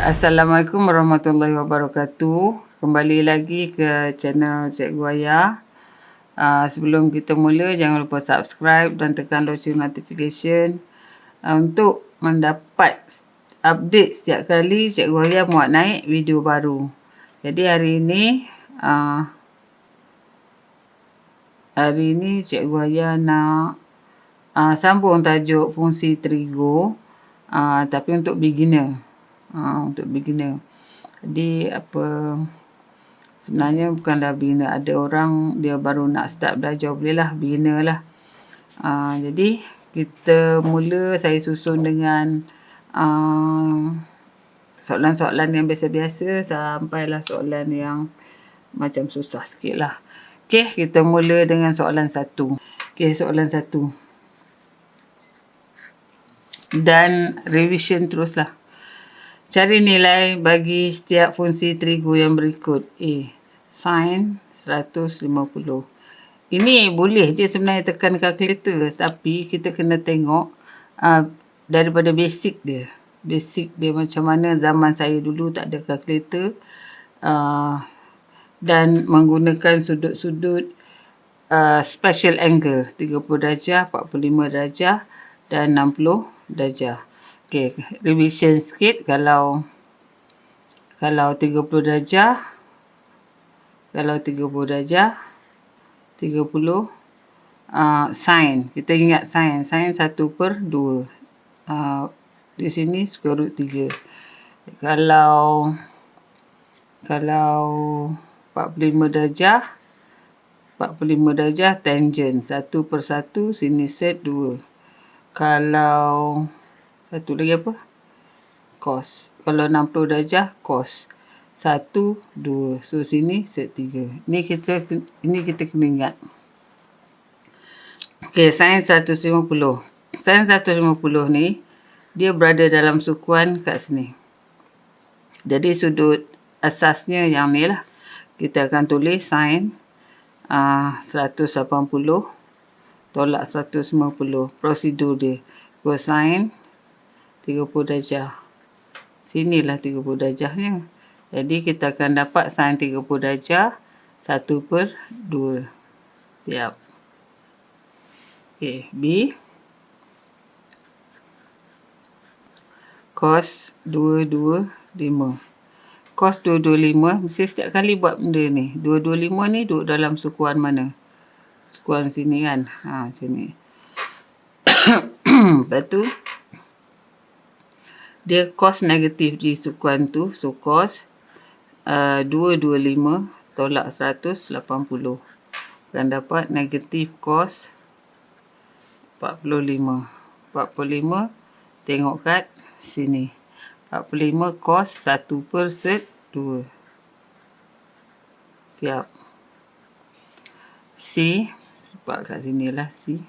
Assalamualaikum warahmatullahi wabarakatuh. Kembali lagi ke channel Cikgu Aya. Sebelum kita mula, jangan lupa subscribe dan tekan loceng notification untuk mendapat update setiap kali Cikgu Aya muat naik video baru. Jadi hari ini Cikgu Aya nak sambung tajuk fungsi trigo, tapi untuk beginner. Jadi sebenarnya bukanlah beginner, ada orang dia baru nak start belajar, bolehlah beginner lah. Jadi kita mula, saya susun dengan soalan-soalan yang biasa-biasa sampailah soalan yang macam susah sikit lah. Okey, kita mula dengan soalan 1. Okey, soalan 1. Dan revision teruslah. Cari nilai bagi setiap fungsi trigo yang berikut. A. Sin 150. Ini boleh je sebenarnya tekan kalkulator, tapi kita kena tengok daripada basic dia. Basic dia macam mana. Zaman saya dulu tak ada kalkulator. Dan menggunakan sudut-sudut special angle. 30 darjah, 45 darjah dan 60 darjah. Okey, revision sikit. Kalau 30 darjah, 30 sin. Kita ingat sin 1/2. Di sini square root 3. Kalau 45 darjah tangent 1/1, sini set 2. Kalau satu lagi apa? Cos. Kalau 60 darjah, cos. 1, 2. So, sini set 3. Ini kita kena ingat. Okey, sin 150. Sin 150 ni, dia berada dalam sukuan kat sini. Jadi, sudut asasnya yang ni lah. Kita akan tulis sin 180 tolak 150. Prosedur dia. Cosine 30 darjah. Sinilah 30 darjahnya. Jadi kita akan dapat sin 30 darjah 1/2. Siap. Okey, B. Cos 225. Cos 225, mesti setiap kali buat benda ni. 225 ni duduk dalam sukuan mana? Sukuan sini kan? Macam ni. Lepas tu, dia cos negatif di sukuan tu. So, cos 225 tolak 180. Akan dapat negatif cos 45. 45 tengok kat sini. 45 cos 1/2. Siap. C. Sebab kat sini lah C.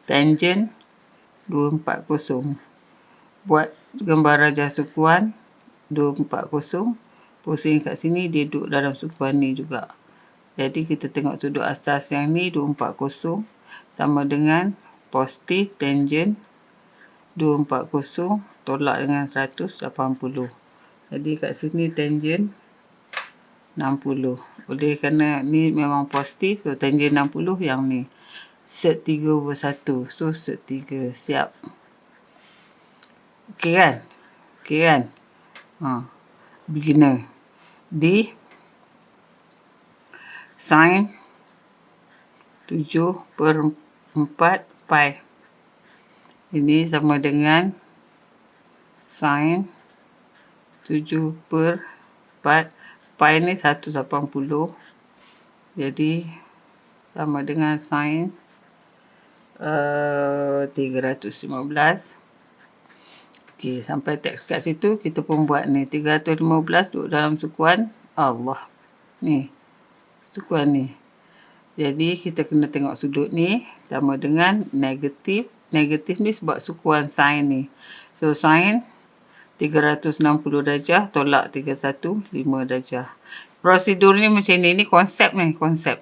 Tangent 240. Buat gambar rajah sukuan 240. Pusing kat sini, dia duduk dalam sukuan ni juga. Jadi kita tengok sudut asas yang ni 240 sama dengan positif tangent 240 tolak dengan 180. Jadi kat sini tangent 60. Oleh kerana ni memang positif, so tangent 60 yang ni. Set 3/1. So, set 3. Siap. Okey kan? Beginner. D. Sin 7/4 pi. Ini sama dengan sin 7/4. Pi ni 180. Jadi, sama dengan sin 315. Okey, sampai teks kat situ, kita pun buat ni. 315 duduk dalam sukuan Allah. Ni, sukuan ni. Jadi, kita kena tengok sudut ni sama dengan negatif. Negatif ni sebab sukuan sin ni. So, sin 360 darjah tolak 315 darjah. Prosedur ni macam ni. Ni konsep ni, konsep.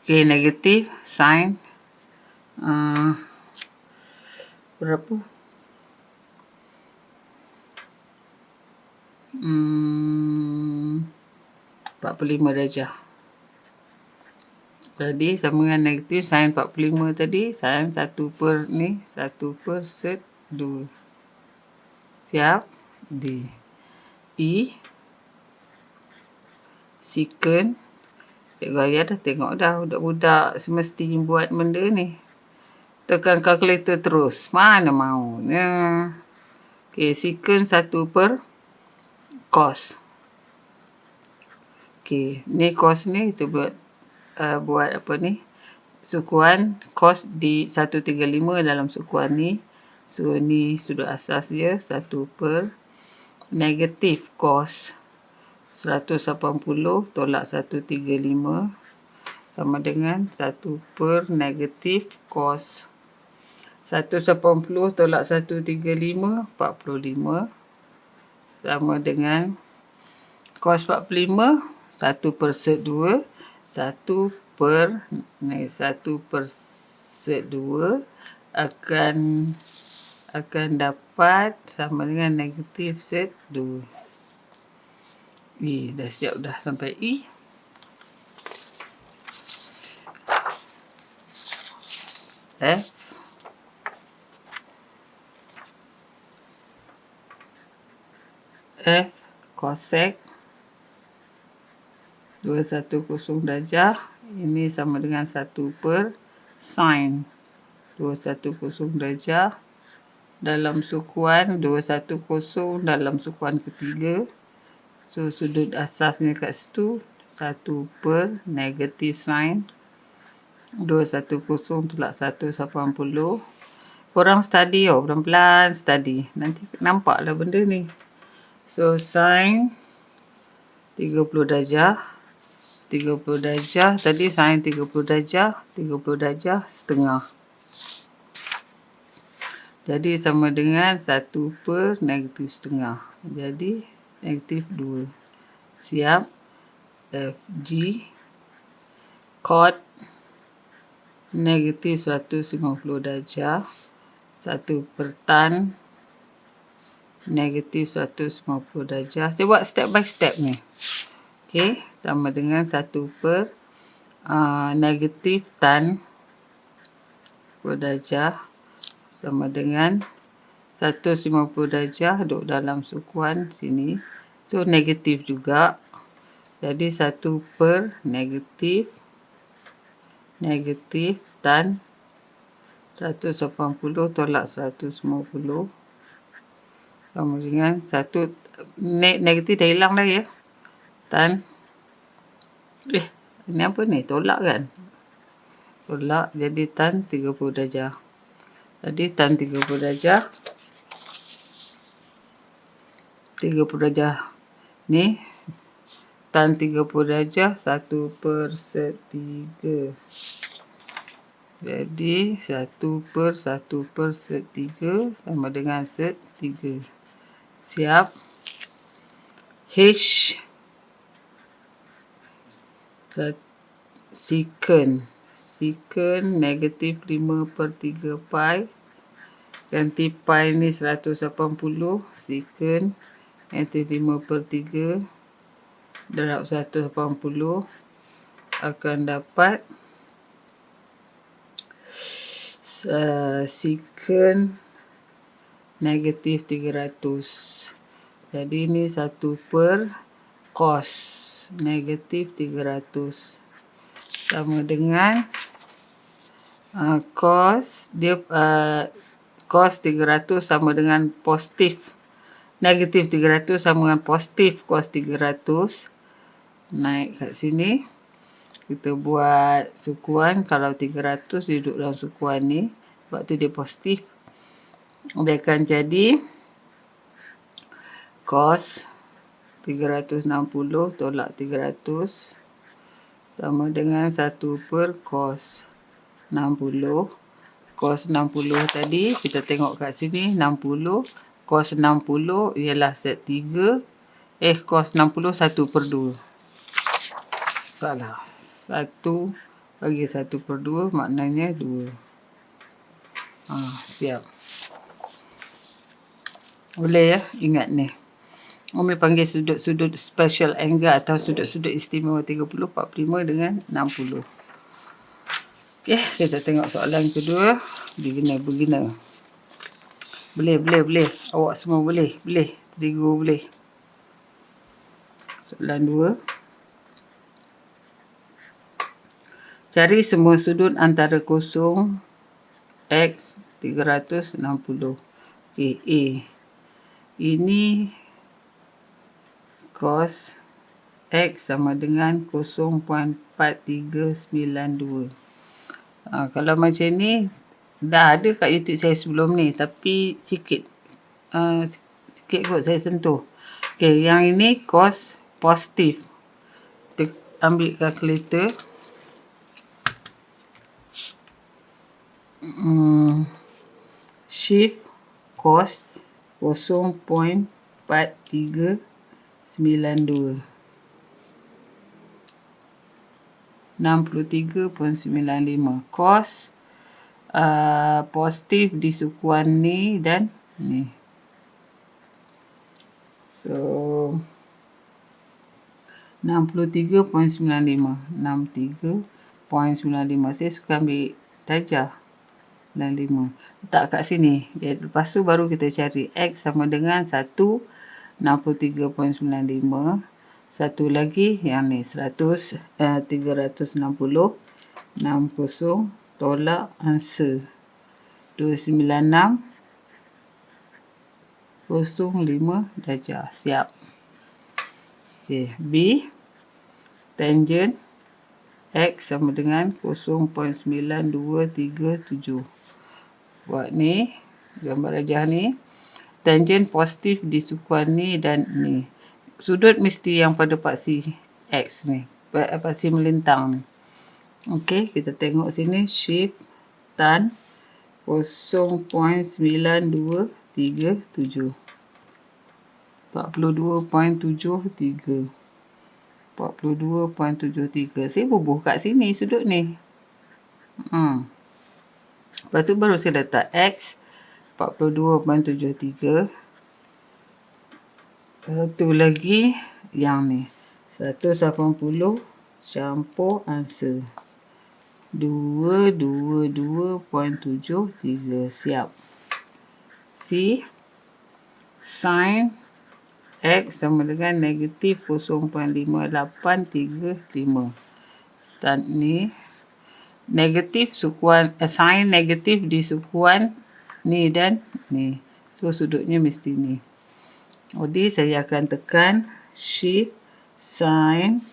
Okey, negatif sin berapa? 45 darjah. Jadi sama dengan negatif sin 45 tadi, sin 1 per ni, 1 per set 2. Siap? D. E. Secant. Cikgu Ayah dah tengok dah budak-budak semesti buat benda ni. Tekan kalkulator terus. Mana maunya. Okey, secant 1 per cos. Okey, ni cos ni kita buat apa ni? Sukuan cos di 135 dalam sukuan ni. So, ni sudut asas dia 1 per negatif cos 180 tolak 135 sama dengan 1 per negatif cos 180 tolak 135, 45 sama dengan cos 45, 1 per set 2, 1 per set 2 akan dapat sama dengan negatif set 2. Dah siap dah sampai E. F cosec 210 darjah. Ini sama dengan 1 per sin 210 darjah dalam sukuan 210 dalam sukuan ketiga. So, sudut asasnya kat situ 1 per negatif sin 210 tolak 180. Korang study pelan-pelan study. Nanti nampaklah benda ni. So, sin 30 darjah. 30 darjah. Tadi sin 30 darjah. 30 darjah setengah. Jadi, sama dengan 1 per negatif setengah. Jadi, negatif 2. Siap. FG cot negatif 150 darjah 1 per tan negatif 150 darjah. Saya buat step by step ni. Okey, sama dengan 1 per negatif tan per darjah sama dengan 150 darjah duduk dalam sukuan sini. So, negatif juga. Jadi, 1 per negatif tan 180 tolak 150 sama dengan 1 negatif dah hilang dah ya. Tan ini apa ni? Tolak kan? Tolak jadi tan 30 darjah. Jadi, tan 30 darjah. 30 darjah ni tan 30 darjah 1 per set 3. Jadi 1 per set 3 sama dengan set 3. Siap. H secant negatif 5 per 3 pi. Ganti pi ni 180. Secant negatif 5 per 3 darab 180 akan dapat secant negatif 300. Jadi ini 1 per cos negatif 300 sama dengan cos dia cos 300 sama dengan positif negatif 300 sama dengan positif cos 300. Naik kat sini. Kita buat sukuan. Kalau 300 duduk dalam sukuan ni. Sebab tu dia positif. Dia akan jadi cos 360 tolak 300 sama dengan 1 per cos 60. Cos 60 tadi kita tengok kat sini 60. Cos 60 ialah set 3. Cos 60 1 per 2. Salah. 1 bagi 1 per 2 maknanya 2. Siap. Boleh ya ingat ni. Umi panggil sudut-sudut special angle atau sudut-sudut istimewa 30, 45 dengan 60. Okey, kita tengok soalan kedua. Beginner. Boleh. Awak semua boleh. Terigu boleh. Soalan 2. Cari semua sudut antara kosong X 360. Okey, A. Ini cos X sama dengan 0.4392. Kalau macam ni, dah ada kat YouTube saya sebelum ni. Tapi sikit kot saya sentuh. Okey, yang ini cos positif. Kita ambil kalkulator. Shift cos 0.4392. 63.95 cos positif di sukuan ni dan ni. So 63.95. Saya suka ambil darjah 95. Letak kat sini. Lepas tu baru kita cari X sama dengan 1, 63.95. Satu lagi yang ni 360. 60 tolak answer 296.05 darjah. Siap. Okey, B. Tangent X sama dengan 0.9237. Buat ni, gambar rajah ni. Tangent positif di sukuan ni dan ni. Sudut mesti yang pada paksi X ni. Paksi melintang ni. Okey, kita tengok sini. Shift tan 0.9237. 42.73. Saya bubuh kat sini sudut ni. Lepas tu baru saya letak X 42.73. Satu lagi yang ni 180 campur answer 222.73. Siap. C. Sin X sama dengan negatif 0.5835. Dan ni negatif sukuan sin negatif di sukuan ni dan ni. So sudutnya mesti ni. Jadi saya akan tekan shift sin.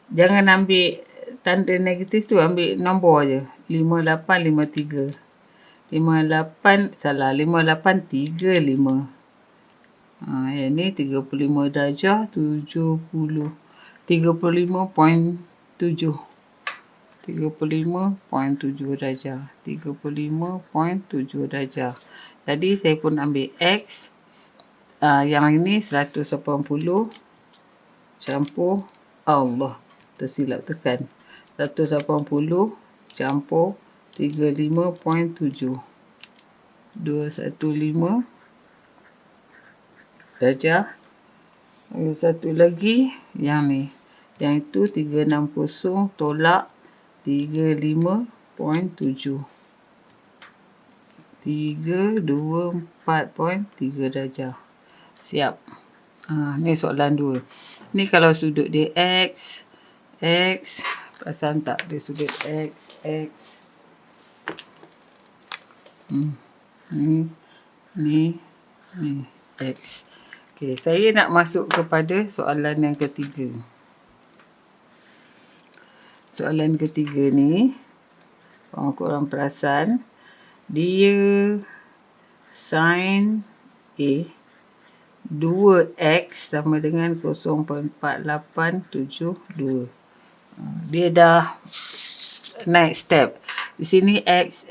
Jangan ambil tanda negatif tu, ambil nombor je. 5853. 5835. Yang ni 35 darjah 70. 35.7. 35.7 darjah. 35.7 darjah. Tadi saya pun ambil X. Yang ini 180 campur Allah. Tersilap tekan. 180 campur 35.7. 215 darjah. Satu lagi yang ni. Yang itu 360 tolak 35.7. 324.3 darjah. Siap. Ni soalan 2. Ni kalau sudut dia X. Perasan tak dia sudut X. Ni X. Okey, saya nak masuk kepada soalan yang ketiga. Soalan ketiga ni, korang perasan, dia sin A 2X sama dengan 0.4872. Dia dah naik step. Di sini X,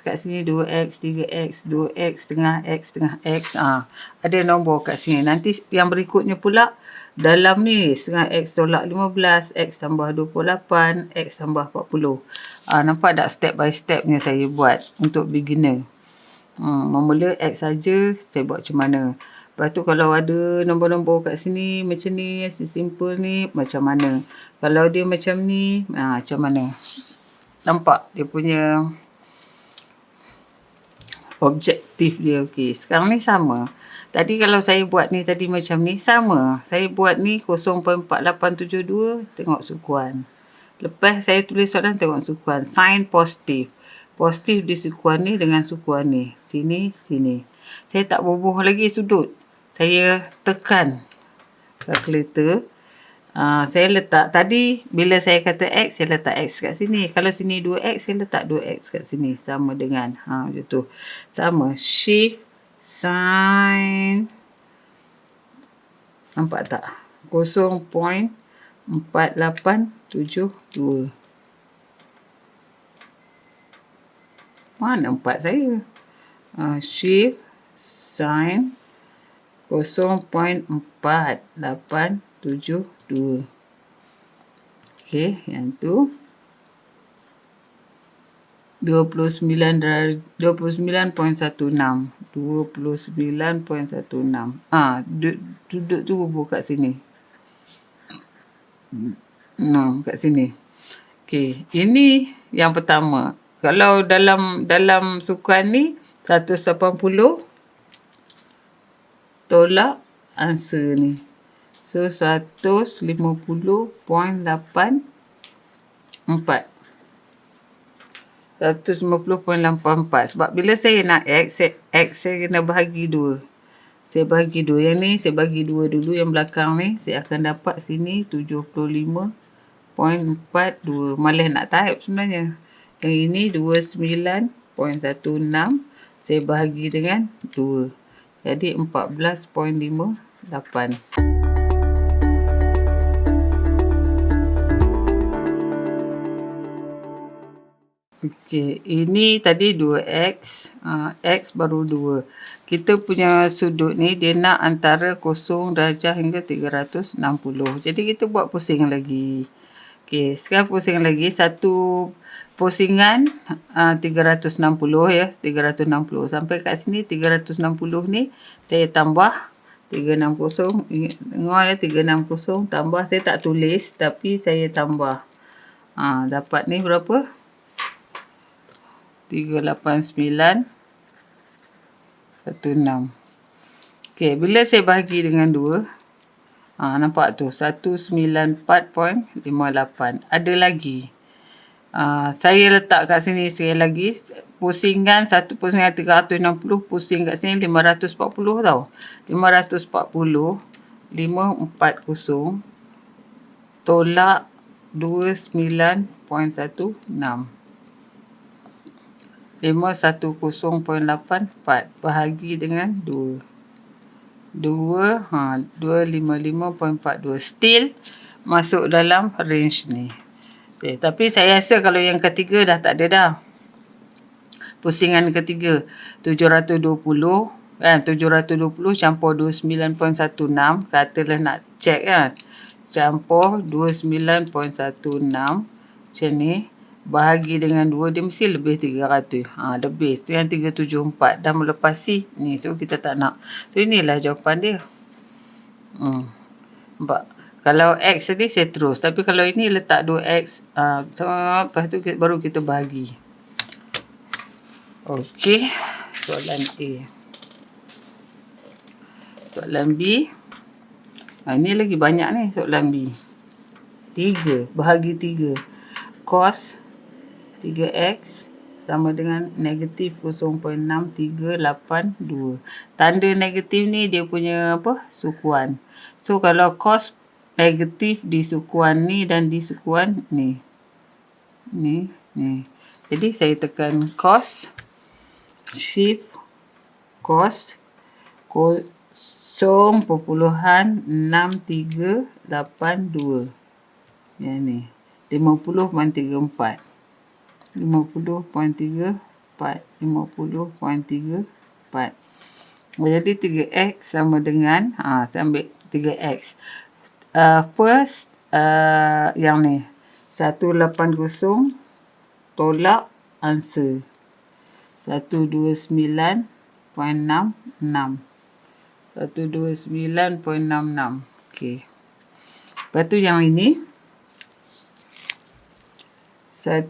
kat sini 2X, 3X, 2X, setengah X. Ada nombor kat sini. Nanti yang berikutnya pula, dalam ni setengah X tolak 15, X tambah 28, X tambah 40. Nampak tak step by stepnya saya buat untuk beginner. Memula X saja saya buat macam mana. Lepas tu kalau ada nombor-nombor kat sini macam ni, simple ni, macam mana. Kalau dia macam ni, macam mana. Nampak dia punya objektif dia. Okey, sekarang ni sama. Tadi kalau saya buat ni tadi macam ni, sama. Saya buat ni 0.4872, tengok sukuan. Lepas saya tulis soalan, tengok sukuan. Sign positif. Positif di sukuan ni dengan sukuan ni. Sini, sini. Saya tak bubuh lagi sudut. Saya tekan kalkulator. Saya letak tadi bila saya kata X, saya letak X kat sini. Kalau sini 2X, saya letak 2X kat sini. Sama dengan macam tu. Sama. Shift, sign. Nampak tak? 0.4872. Mana nampak saya? Shift, sign. 0.4872. Okey, yang tu 29.16. 29.16. Duduk tu bubuh kat sini. Kat sini. Okey, ini yang pertama. Kalau dalam sukuan ni 180 tolak answer ni. So 150.84. 150.84. Sebab bila saya nak X saya kena bahagi 2. Saya bahagi 2. Yang ni saya bagi 2 dulu. Yang belakang ni saya akan dapat sini 75.42. Malah nak type sebenarnya. Yang ini 29.16. Saya bahagi dengan 2. Jadi 14.58. Okey, ini tadi 2X. X baru 2. Kita punya sudut ni dia nak antara 0 darjah hingga 360. Jadi kita buat pusing lagi. Okey, sekarang pusing lagi. Satu pusingan 360 ya. 360. Sampai kat sini 360 ni saya tambah 360. Dengar ya, 360 tambah. Saya tak tulis tapi saya tambah. Dapat ni berapa? 389.16. Okey, bila saya bahagi dengan 2, nampak tu 194.58. Ada lagi. Saya letak kat sini sekali lagi. Satu pusingan 360 pusing kat sini 540 tau. 540 540 tolak 29.16. 510.84 bahagi dengan 2. 255.42. Still masuk dalam range ni. Okay, tapi saya rasa kalau yang ketiga dah tak ada dah. Pusingan ketiga 720 kan, 720 campur 29.16, katalah nak check kan. Campur 29.16 macam ni. Bahagi dengan 2, dia mesti lebih 300. Lebih. Itu yang 374. Dah melepasi. Ni, so kita tak nak. So, inilah jawapan dia. Nampak? Kalau X tadi, saya terus. Tapi kalau ini letak 2X. Lepas tu baru kita bahagi. Okey. Soalan A. Soalan B. Ini lagi banyak ni soalan B. 3. Bahagi 3. Cos 3X sama dengan negatif 0.6382. Tanda negatif ni dia punya sukuan. So kalau cos negatif di sukuan ni dan di sukuan ni. Ni. Jadi saya tekan cos, shift cos 0.6382. Yang ni 50.34. 50.34. Jadi 3X sama dengan saya ambil 3X. First yang ni 180 tolak answer 129.66. 129.66. Okey. Lepas tu yang ini 180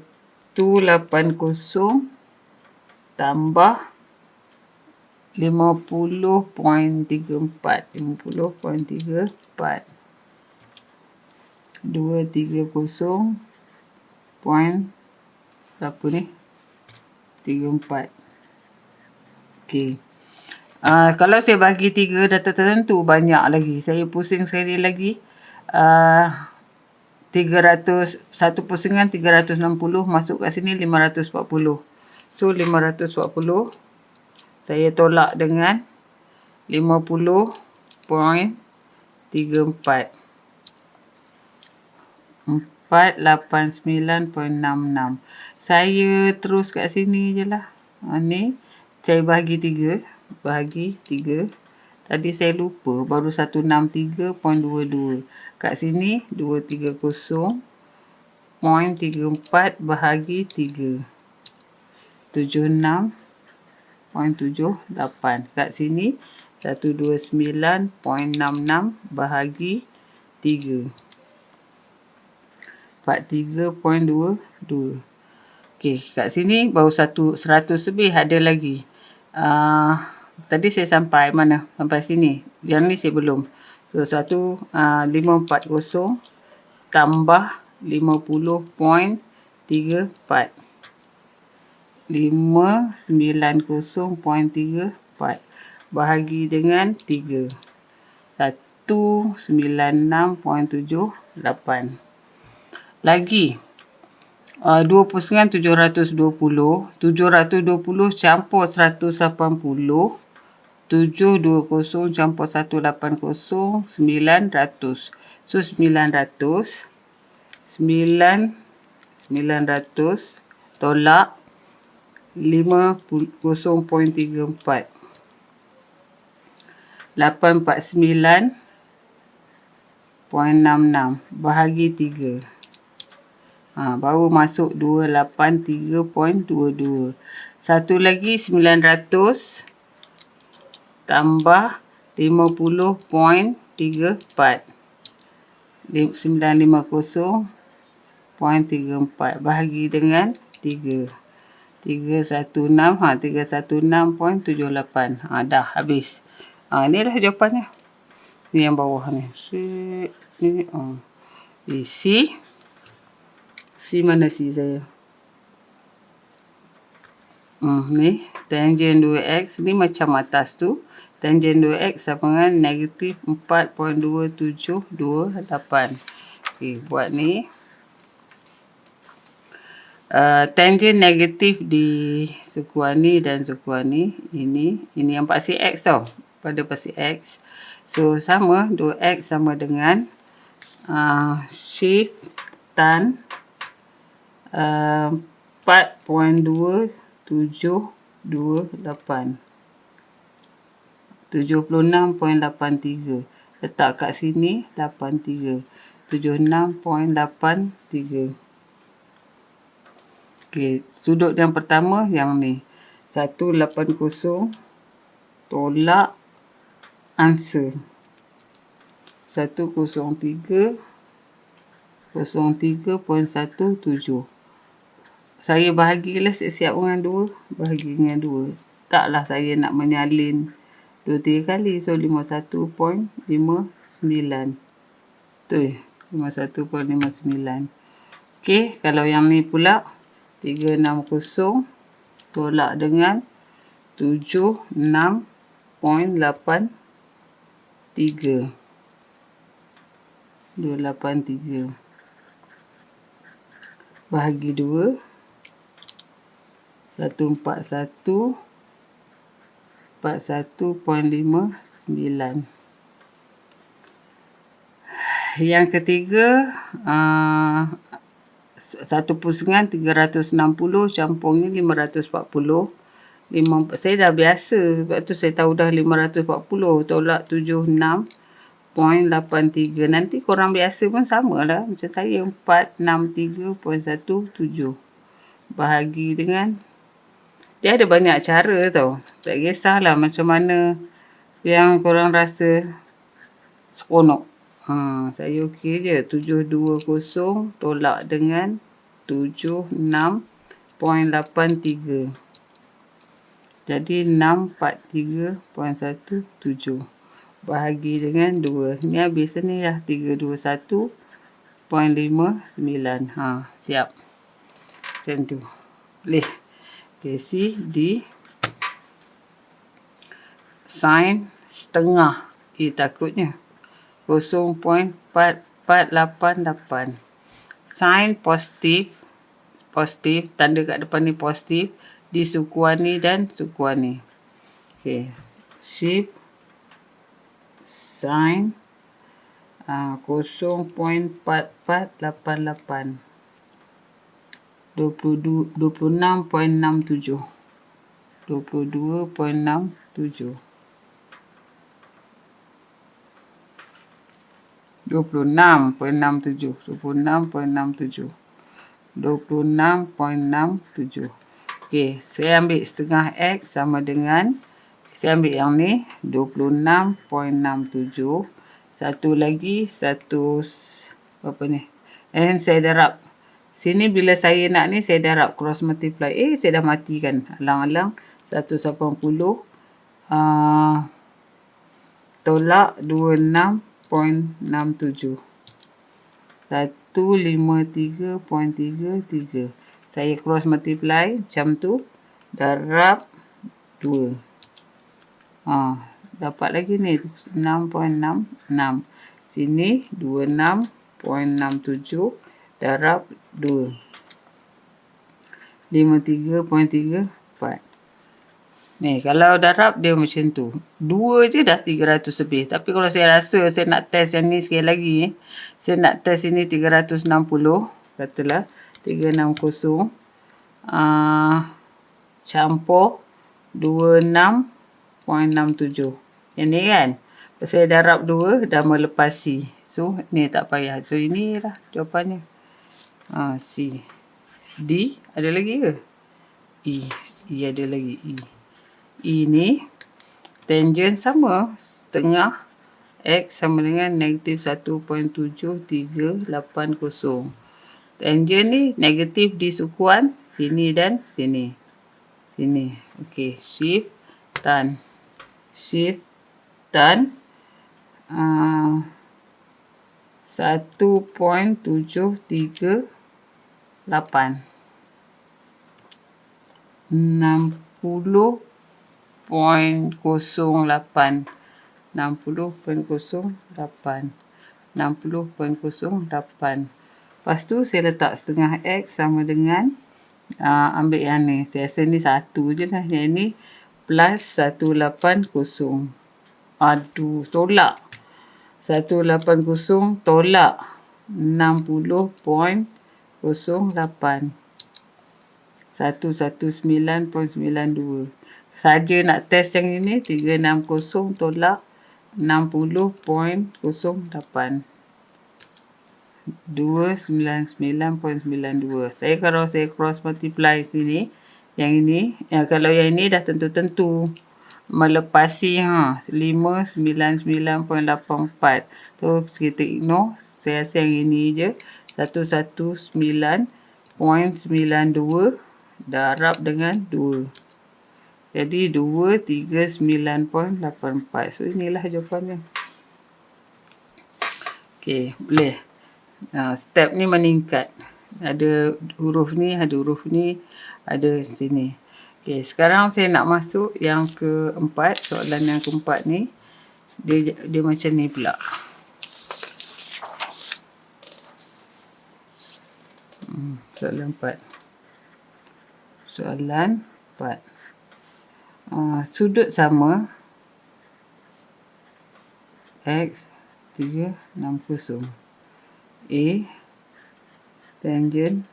tambah 50.34. 50.34. 230 berapa ni? 34. Okey. Kalau saya bagi 3 data tertentu, banyak lagi. Saya pusing sekali lagi. 1/360 masuk kat sini 540. So 540 saya tolak dengan 50.34. 489.66. Saya terus kat sini je lah. Ni saya bahagi 3. Tadi saya lupa baru 163.22. Kat sini 230.34 bahagi 3. 76.78. Kat sini 129.66 bahagi 3. 43.22. Okey, kat sini baru 100 lebih ada lagi. Tadi saya sampai mana? Sampai sini. Yang ni saya belum. So 540 tambah 50.34. 590.34 bahagi dengan 3. 196.78. Lagi 20.720 campur 180, 720 campur 180, 900. So 900 tolak 50.34. 849.66 bahagi 3. Baru masuk 283.22. Satu lagi 900 tambah 50.34. 950.34 bahagi dengan 3. 316.78. Dah habis. Ni dah jawapannya. Ni yang bawah ni. Ni C mana C saya? Ni tangent 2x ni macam atas tu. Tangent 2x sama dengan negatif 4.2728. Okey, buat ni. Tangent negatif di sukuan ni dan sukuan ni. Ini yang paksi x tau. Pada paksi x. So sama 2x sama dengan shift tan 4.2728. 76.83. Letak kat sini 83. 76.83. Okey, sudut yang pertama yang ni. 180 tolak answer. 103.17. Saya bahagilah siap-siap dengan 2. Bahagi dengan 2. Taklah saya nak menyalin 2-3 kali. So 51.59. Tu 51.59. Okey, kalau yang ni pula 360 tolak dengan 76.83. 283 bahagi 2. 141.59. Yang ketiga 1/360 campur ni 540. Saya dah biasa, sebab tu saya tahu dah 540 tolak 76.83. Nanti korang biasa pun samalah macam saya, 463.17 bahagi dengan, dia ada banyak cara tau. Tak kisahlah macam mana yang korang rasa seronok. Saya okey je. 720 tolak dengan 76.83. Jadi 643.17. Bahagi dengan 2. Ni habis ni dah 321.59. Siap. Macam tu. Boleh. Okay, C, D. Sin setengah. Takutnya. 0.4488. Sin positif. Positif. Tanda kat depan ni positif. Di sukuan ni dan sukuan ni. Okay. Shift. Sin. 0.4488. 26.67. 22.67. 26.67. 26.67. 26.67. Okey, saya ambil setengah X sama dengan, saya ambil yang ni, 26.67. Satu lagi, apa ni? And saya darab. Sini bila saya nak ni, saya darab cross multiply. Saya dah matikan. Alang-alang, 180. Tolak 26.67. 153.33. Saya cross multiply macam tu. Darab 2. Dapat lagi ni 6.66. Sini 26.67 darab 2. 53.34. Ni kalau darab dia macam tu. 2 je dah 300 lebih. Tapi kalau saya rasa saya nak test yang ni sekali lagi. Saya nak test ini 360. Katalah 360. Campur 26.67. Yang ni kan. Saya darab 2 dah melepasi. So ni tak payah. So inilah jawapannya. C. D ada lagi ke? E. E ada lagi. E ni tangent sama setengah X sama dengan negatif 1.7380. Tangent ni negatif di sukuan sini dan sini. Sini. Okey, shift tan. Shift tan 1.738. 60.08. 60.08. 60.08. Lepas tu saya letak setengah X sama dengan ambil yang ni. Saya rasa ni 1 je lah. Yang ni plus 180. Aduh, tolak. 180 tolak 60.08. 119.92. Saja nak test yang ini 360 tolak 60.08. 299.92. Kalau saya cross multiply sini, yang ini, kalau yang ini dah tentu-tentu melepasi 599.84. So kita ignore. Saya rasa yang ini je. 119.92 darab dengan 2. Jadi 239.84. So inilah jawapannya. Okey, boleh. Step ni meningkat. Ada huruf ni, ada huruf ni, ada sini. Okey, sekarang saya nak masuk yang keempat. Soalan yang keempat ni, dia macam ni pula. Soalan 4. Soalan 4. Sudut sama X 360. A tangent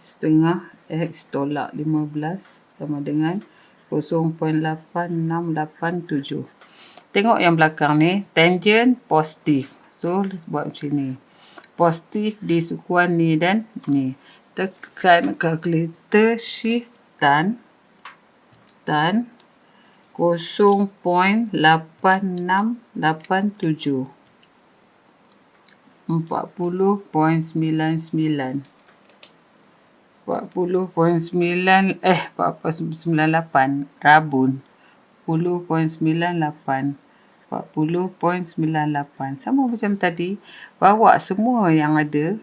setengah X tolak 15 sama dengan 0.8687. Tengok yang belakang ni, tangent positif. So, buat macam ni. Positif di sukuan ni dan ni. Tekan kalkulator shift tan 0.8687. 40.99. 40.98 rabun. 40.98. 40.98. Sama macam tadi, bawa semua yang ada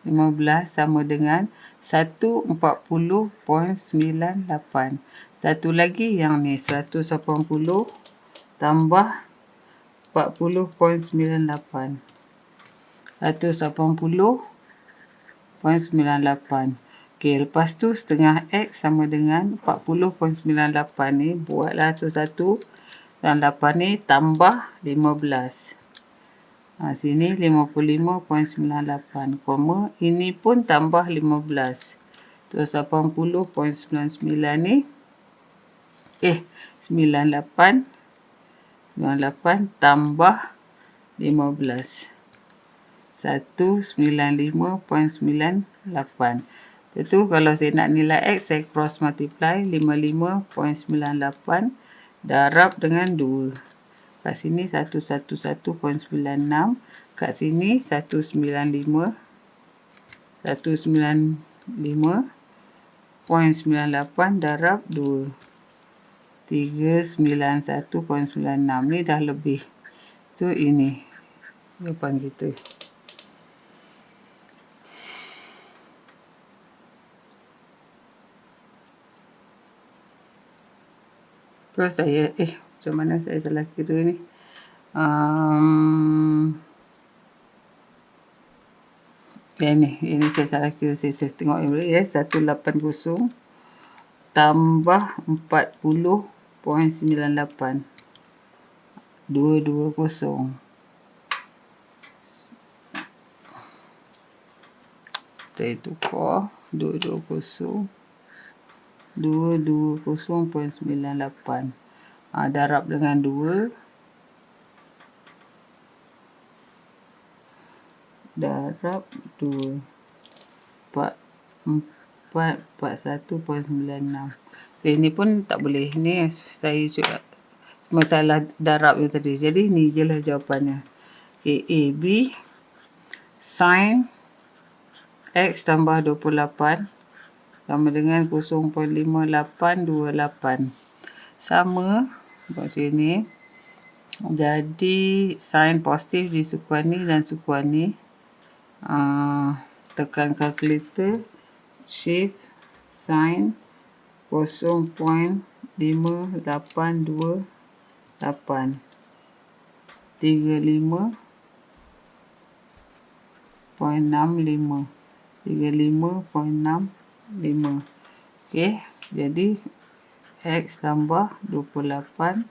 15 sama dengan 140.98. Satu lagi yang ni 180 tambah 40.98. 180.98. Okey, lepas tu setengah X sama dengan 40.98 ni. Buatlah satu-satu. Dan 8 ni tambah 15. Sini 55.98, ini pun tambah 15. Terus 80.99 ni 98 tambah 15. 195.98. Itu kalau saya nak nilai X, saya cross multiply 55.98 darab dengan 2. Kat sini 111.96. Kat sini 195.98 darab 2. 391.96. Ni dah lebih. So, ini jawapan kita. So, saya, macam mana saya salah kira ni? Ini saya salah kira. Saya tengok yang boleh ya. 180 tambah 40.98. 220. Saya tukar 220. 220.98. Darab dengan 2. Darab 2. 41.96. Ini pun tak boleh. Ni saya juga masalah darab yang tadi. Jadi ni je lah jawapannya. Okay, A, B. Sin X tambah 28 sama dengan 0.5828. Sama buat sini. Jadi sin positif di sukuan ni dan sukuan ni. Tekan kalkulator, shift sin 0.5828 35.65 35.65. Okey, jadi X tambah 28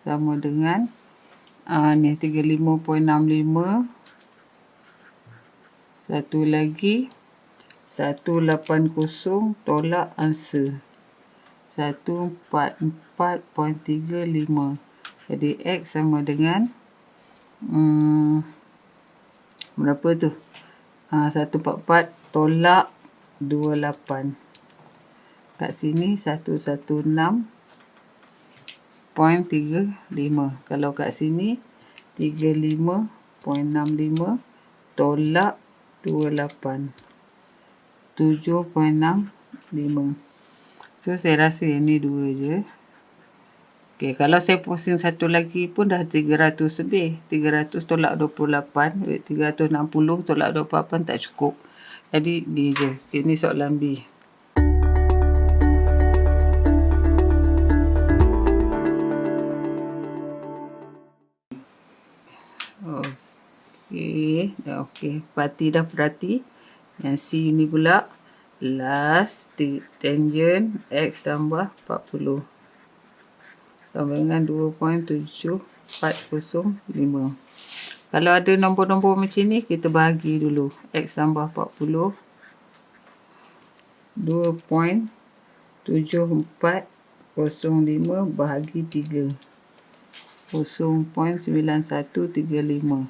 sama dengan ni 35.65. Satu lagi 180 tolak angsa 144.35. Jadi X sama dengan berapa tu? 144 tolak 28. Kat sini 116.35. Kalau kat sini 35.65 tolak 28. 7.65. So, saya rasa ini 2 je. Okey, kalau saya pusing satu lagi pun dah 300 lebih. 300 tolak 28. 360 tolak 28 tak cukup. Jadi, ni je. Ini soalan B. Okey. Parti dah perhati. Yang C ni pula. Last tangent X tambah 40. Sama dengan 2.7405. Kalau ada nombor-nombor macam ni, kita bahagi dulu. X tambah 40. 2.7405 bahagi 3. 0.9135.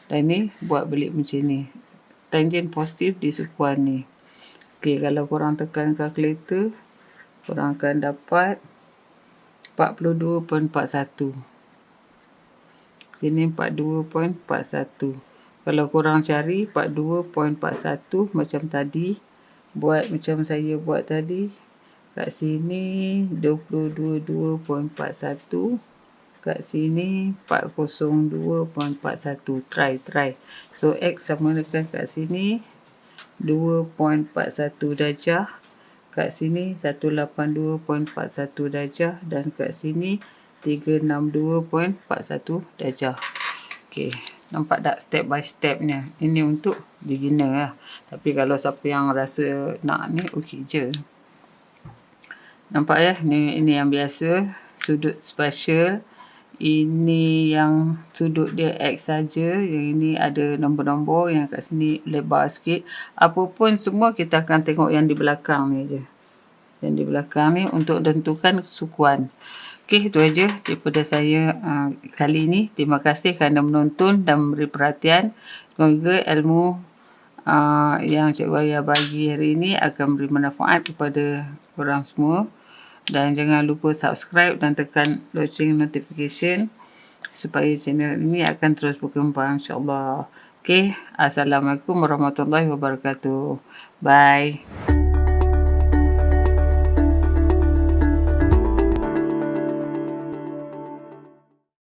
Dan ni buat balik macam ni. Tangent positif di sukuan ni. Okey, kalau korang tekan kalkulator, korang akan dapat 42.41. Sini 42.41. Kalau korang cari 42.41 macam tadi, buat macam saya buat tadi. Kat sini 22.41. Kat sini 402.41. Try. So X sama dengan kat sini 2.41 darjah. Kat sini 182.41 darjah. Dan kat sini 362.41 darjah. Okey, nampak tak step by stepnya? Ini untuk beginner lah. Tapi kalau siapa yang rasa nak ni, okey je. Nampak ya? Ini yang biasa. Sudut special. Ini yang sudut dia X saja. Yang ini ada nombor-nombor. Yang kat sini lebar sikit. Apa pun semua kita akan tengok yang di belakang ni je. Yang di belakang ni untuk tentukan sukuan. Okey, itu aja daripada saya kali ini. Terima kasih kerana menonton dan memberi perhatian. Semoga ilmu yang Cikgu Ayah bagi hari ini akan beri manfaat kepada korang semua. Dan jangan lupa subscribe dan tekan loceng notification supaya channel ini akan terus berkembang, insyaAllah. Okey, Assalamualaikum warahmatullahi wabarakatuh. Bye.